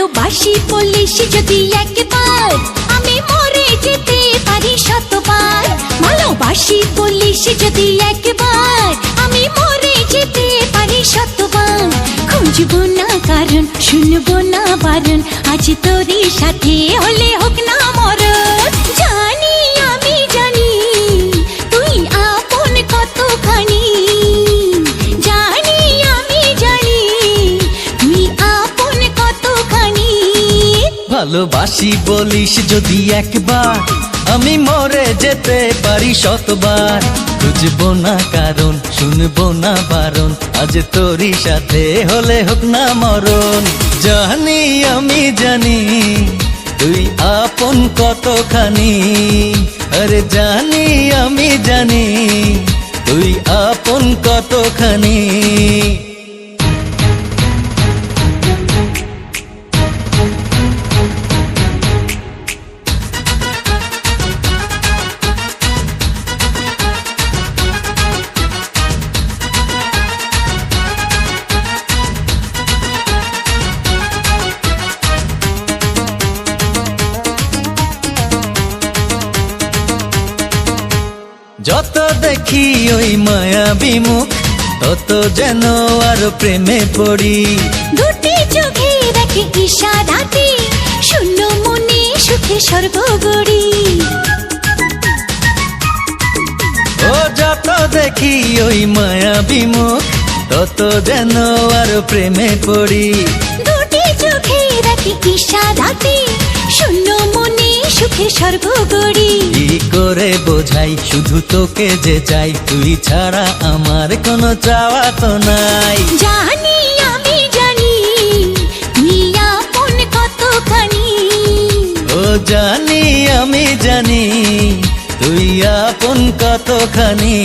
ভালোবাসি বলিস যদি একবার, আমি মরে যেতে পারি শতবার। ভালোবাসি বলিস যদি একবার, আমি মরে যেতে পারি শতবার। খুঁজবো না কারণ, শুনবো না বারণ, আজ তোরই সাথে হলে হোক না মরণ। জানি আমি জানি তুই আপন কতখানি, জানি আমি জানি তুই আপন কতখানি। ভালোবাসি বলিস যদি একবার, আমি মরে যেতে পারি শতবার। খুঁজবো না কারণ, শুনবো না বারণ, আজ তোরই সাথে হলে হোক না মরণ। জানি আমি জানি তুই আপন কতখানি, আরে জানি আমি জানি তুই আপন কতখানি। যত দেখি ওই মায়াবী মুখ, তত যেন আর প্রেমে পড়ি। দুটি চোখে দেখে ইশারাতে, শূন্য মনে সুখে সর্বগড়ি। ও যত দেখি ওই মায়াবী মুখ, তত যেন আর প্রেমে পড়ি। দুটি চোখে দেখে ইশারাতে, শূন্য মনে সুখে সর্বগড়ি। কি করে বোঝাই শুধু তোকে যে চাই, তুই ছাড়া আমার কোনো চাওয়া তো নাই। জানি আমি জানি তুই আপন কতখানি, ও জানি আমি জানি তুই আপন কতখানি।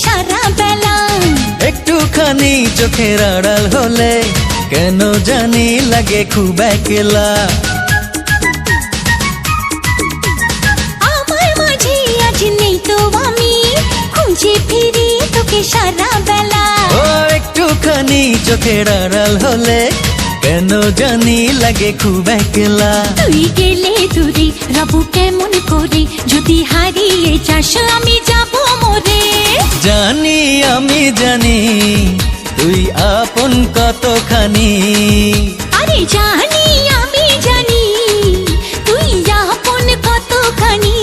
সারা বেলা একটুখানি চোখের আড়াল হলে কেন জানি লাগে খুব একলা। আমার মাঝে আজ নেই তো আমি, খুঁজে ফিরি তোকে সারা বেলা। ও একটুখানি চোখের আড়াল হলে কেন জানি লাগে খুব একলা। তুই গেলে দূরে রবু কেমন করে, যদি হারিয়ে যাস আমি যাব মরে। জানি আমি জানি তুই আপন কতখানি, আরে জানি আমি জানি তুই আপন কতখানি।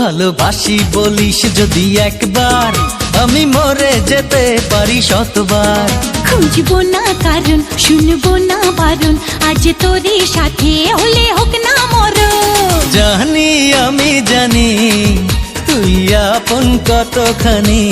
ভালোবাসি বলিস যদি একবার, আমি মরে যেতে পারি শতবার। খুঁজবো না কারণ, শুনবো না বারণ, আজ তোরই সাথে হলে হোক না মরণ। জানি আমি জানি তুই আপন কতখানি।